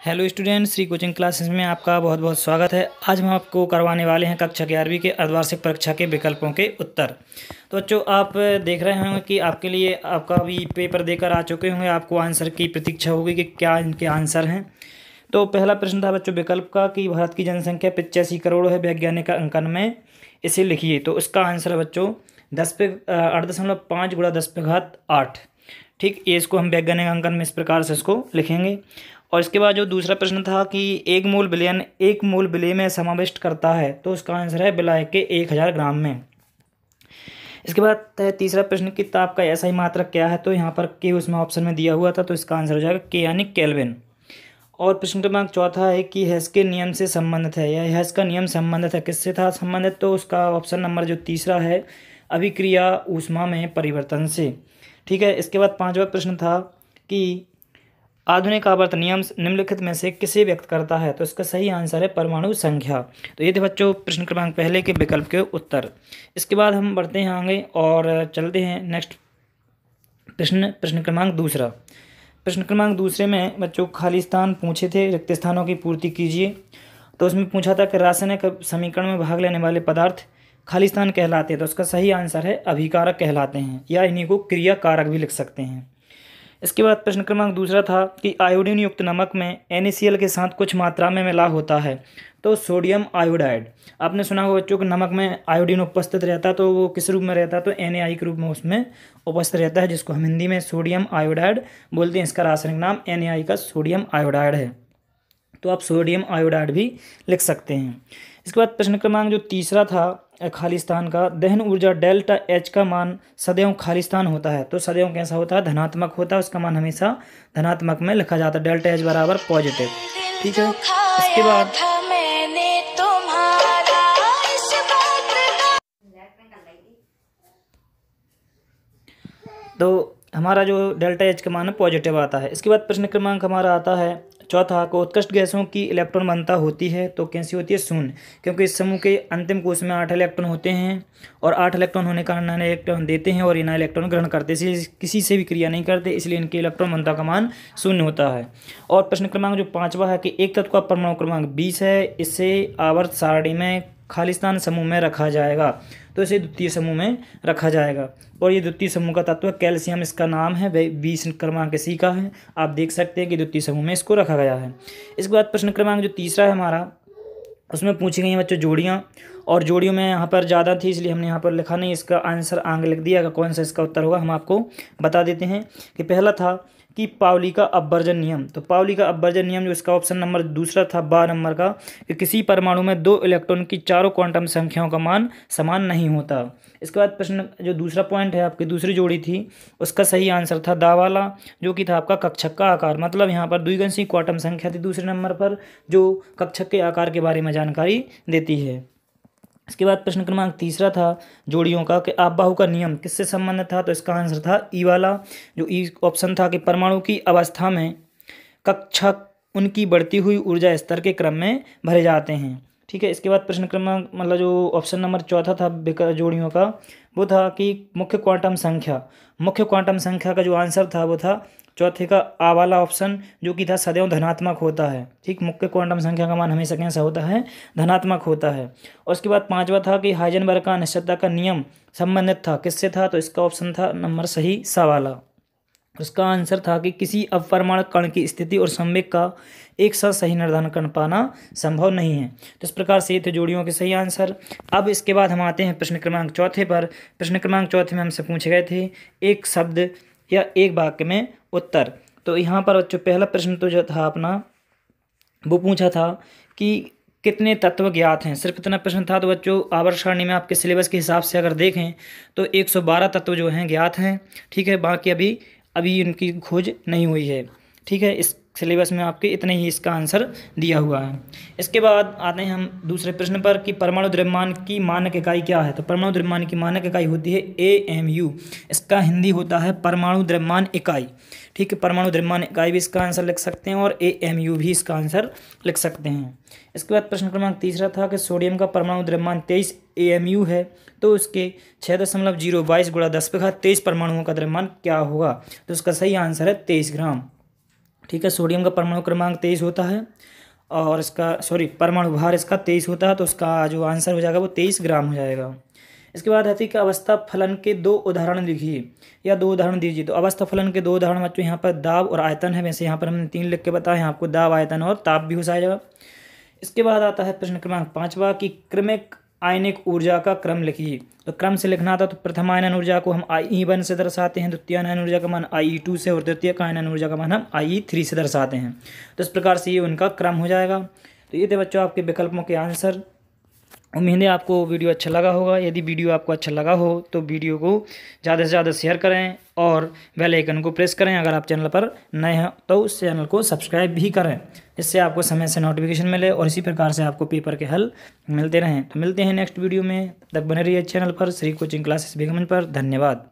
Hello student, Shri coaching classes में आपका बहुत बहुत स्वागत है। आज हम आपको करवाने वाले हैं कक्षा 11वीं के अर्धवार्षिक परीक्षा के विकल्पों के उत्तर। तो बच्चों, आप देख रहे होंगे कि आपके लिए आपका अभी पेपर देकर आ चुके होंगे, आपको आंसर की प्रतीक्षा होगी कि क्या इनके आंसर हैं। तो पहला प्रश्न था बच्चों विकल्प का कि भारत की जनसंख्या 85 करोड़ है वैज्ञानिक अंकन में, इसे लिखिए। तो इसका आंसर है बच्चों 8.5 गुणा 10⁸ ठीक, ये इसको हम वैज्ञानिक अंकन में इस प्रकार से इसको लिखेंगे। और इसके बाद जो दूसरा प्रश्न था कि एक मोल विलेय में समाविष्ट करता है, तो उसका आंसर है विलाय के 1000 ग्राम में। इसके बाद तीसरा प्रश्न कि ताप का ऐसा ही मात्रक क्या है, तो यहाँ पर के उसमें ऑप्शन में दिया हुआ था, तो इसका आंसर हो जाएगा के यानी केल्विन। और प्रश्न क्रमांक चौथा है कि हेस के नियम से संबंधित है, या हेस का नियम संबंधित है, किससे था संबंधित, तो उसका ऑप्शन नंबर जो तीसरा है अभिक्रिया ऊष्मा में परिवर्तन से। ठीक है। इसके बाद पांचवा प्रश्न था कि आधुनिक आवर्त नियम निम्नलिखित में से किसे व्यक्त करता है, तो इसका सही आंसर है परमाणु संख्या। तो ये थे बच्चों प्रश्न क्रमांक पहले के विकल्प के उत्तर। इसके बाद हम बढ़ते हैं आगे और चलते हैं नेक्स्ट प्रश्न क्रमांक दूसरा। प्रश्न क्रमांक दूसरे में बच्चों खाली स्थान पूछे थे, रिक्त स्थानों की पूर्ति कीजिए। तो उसमें पूछा था कि रासायनिक समीकरण में भाग लेने वाले पदार्थ खाली स्थान कहलाते हैं, तो उसका सही आंसर है अभिकारक कहलाते हैं, या इन्हीं को क्रिया कारक भी लिख सकते हैं। इसके बाद प्रश्न क्रमांक दूसरा था कि आयोडीन युक्त नमक में NaCl के साथ कुछ मात्रा में मिला होता है, तो सोडियम आयोडाइड। आपने सुना होगा बच्चों कि नमक में आयोडीन उपस्थित रहता है, तो वो किस रूप में रहता है, तो Na के रूप में उसमें उपस्थित रहता है, जिसको हम हिंदी में सोडियम आयोडाइड बोलते हैं। इसका रासायनिक नाम Na का सोडियम आयोडाइड है, तो आप सोडियम आयोडाइड भी लिख सकते हैं। इसके बाद प्रश्न क्रमांक जो तीसरा था खाली स्थान का, दहन ऊर्जा डेल्टा H का मान सदैव खाली स्थान होता है, तो सदैव कैसा होता है, धनात्मक होता है, उसका मान हमेशा धनात्मक में लिखा जाता है, डेल्टा H बराबर पॉजिटिव। ठीक है। इसके बाद तो हमारा जो डेल्टा H का मान है पॉजिटिव आता है। इसके बाद प्रश्न क्रमांक हमारा आता है चौथा को उत्कृष्ट गैसों की इलेक्ट्रॉन बनता होती है, तो कैसी होती है, शून्य, क्योंकि इस समूह के अंतिम कोश में 8 इलेक्ट्रॉन होते हैं और 8 इलेक्ट्रॉन होने के कारण 9 इलेक्ट्रॉन देते हैं और ये 9 इलेक्ट्रॉन ग्रहण करते हैं, इसलिए किसी से भी क्रिया नहीं करते, इसलिए इनके इलेक्ट्रॉन बनता का मान शून्य होता है। और प्रश्न क्रमांक जो पाँचवा है कि एक तत्व का परमाणु क्रमांक 20 है, इसे आवर्त सारणी में खालिस्तान समूह में रखा जाएगा, तो इसे द्वितीय समूह में रखा जाएगा। और ये द्वितीय समूह का तत्व कैल्शियम इसका नाम है, 20 क्रमांक इसी का है, आप देख सकते हैं कि द्वितीय समूह में इसको रखा गया है। इसके बाद प्रश्न क्रमांक जो तीसरा है हमारा, उसमें पूछी गई हैं बच्चों जोड़ियाँ, और जोड़ियों में यहाँ पर ज़्यादा थी इसलिए हमने यहाँ पर लिखा नहीं, इसका आंसर आगे लिख दिया। कौन सा इसका उत्तर होगा हम आपको बता देते हैं कि पहला था कि पाउली का अपवर्जन नियम। तो पाउली का अपवर्जन नियम जो इसका ऑप्शन नंबर दूसरा था 12 नंबर का, कि किसी परमाणु में 2 इलेक्ट्रॉन की चारों क्वांटम संख्याओं का मान समान नहीं होता। इसके बाद प्रश्न जो दूसरा पॉइंट है आपकी दूसरी जोड़ी थी, उसका सही आंसर था दा वाला, जो कि था आपका कक्षक का आकार, मतलब यहाँ पर द्विगंशीय क्वांटम संख्या थी दूसरे नंबर पर, जो कक्षक के आकार के बारे में जानकारी देती है। इसके बाद प्रश्न क्रमांक तीसरा था जोड़ियों का कि आपबाहु का नियम किससे संबंधित था, तो इसका आंसर था ई वाला, जो ई ऑप्शन था कि परमाणु की अवस्था में कक्षक उनकी बढ़ती हुई ऊर्जा स्तर के क्रम में भरे जाते हैं। ठीक है। इसके बाद प्रश्न क्रमांक मतलब जो ऑप्शन नंबर चौथा था जोड़ियों का, वो था कि मुख्य क्वांटम संख्या का जो आंसर था वो था चौथे का आ वाला ऑप्शन, जो कि था सदैव धनात्मक होता है। ठीक, मुख्य क्वांटम संख्या का मान हमेशा कैसा होता है, धनात्मक होता है। और उसके बाद पांचवा था कि हाइजेनबर्ग का अनिश्चितता का नियम संबंधित था किससे था, तो इसका ऑप्शन था नंबर सही सा वाला। उसका आंसर था कि किसी अपरमाणु कण की स्थिति और संवेग का एक साथ सही निर्धारण कर पाना संभव नहीं है। तो इस प्रकार से ये थे जोड़ियों के सही आंसर। अब इसके बाद हम आते हैं प्रश्न क्रमांक चौथे पर। प्रश्न क्रमांक चौथे में हमसे पूछे गए थे एक शब्द या एक वाक्य में उत्तर। तो यहाँ पर बच्चों पहला प्रश्न तो जो था अपना वो पूछा था कि कितने तत्व ज्ञात हैं, सिर्फ इतना प्रश्न था। तो बच्चों आवर्त सारणी में आपके सिलेबस के हिसाब से अगर देखें तो 112 तत्व जो हैं ज्ञात हैं। ठीक है, बाकी अभी इनकी खोज नहीं हुई है। ठीक है, इस सिलेबस में आपके इतने ही इसका आंसर दिया हुआ है। इसके बाद आते हैं हम दूसरे प्रश्न पर कि परमाणु द्रव्यमान की मानक इकाई क्या है। तो परमाणु द्रव्यमान की मानक इकाई होती है AMU, इसका हिंदी होता है परमाणु द्रव्यमान इकाई। ठीक है, परमाणु द्रव्यमान इकाई भी इसका आंसर लिख सकते हैं और AMU भी इसका आंसर लिख सकते हैं। इसके बाद प्रश्न क्रमांक तीसरा था कि सोडियम का परमाणु द्रव्यमान 23 AMU है, तो उसके 6.022 गुणा 10⁻23 परमाणुओं का द्रव्यमान क्या होगा, तो उसका सही आंसर है 23 ग्राम। ठीक है। सोडियम का परमाणु क्रमांक 23 होता है और इसका परमाणु भार इसका 23 होता है, तो उसका जो आंसर हो जाएगा वो 23 ग्राम हो जाएगा। इसके बाद है कि अवस्था फलन के 2 उदाहरण लिखिए या 2 उदाहरण दीजिए। तो अवस्था फलन के 2 उदाहरण बच्चों यहाँ पर दाब और आयतन है। वैसे यहाँ पर हमने 3 लिख के बताया है आपको, दाब, आयतन और ताप भी हो जाएगा। इसके बाद आता है प्रश्न क्रमांक 5वां कि क्रमिक आयनिक ऊर्जा का क्रम लिखिए। तो क्रम से लिखना था, तो प्रथम आयनन ऊर्जा को हम IE1 से दर्शाते हैं, द्वितीय आयनन ऊर्जा का मान IE2 से और तृतीय आयनन ऊर्जा का मान हम IE3 से दर्शाते हैं। तो इस प्रकार से ये उनका क्रम हो जाएगा। तो ये थे बच्चों आपके विकल्पों के आंसर। उम्मीद है आपको वीडियो अच्छा लगा होगा। यदि वीडियो आपको अच्छा लगा हो तो वीडियो को ज़्यादा से ज़्यादा शेयर करें और बेल आइकन को प्रेस करें। अगर आप चैनल पर नए हैं तो उस चैनल को सब्सक्राइब भी करें, इससे आपको समय से नोटिफिकेशन मिले और इसी प्रकार से आपको पेपर के हल मिलते रहें। तो मिलते हैं नेक्स्ट वीडियो में, तब तक बने रहिए चैनल पर, श्री कोचिंग क्लासेस बिगमन पर। धन्यवाद।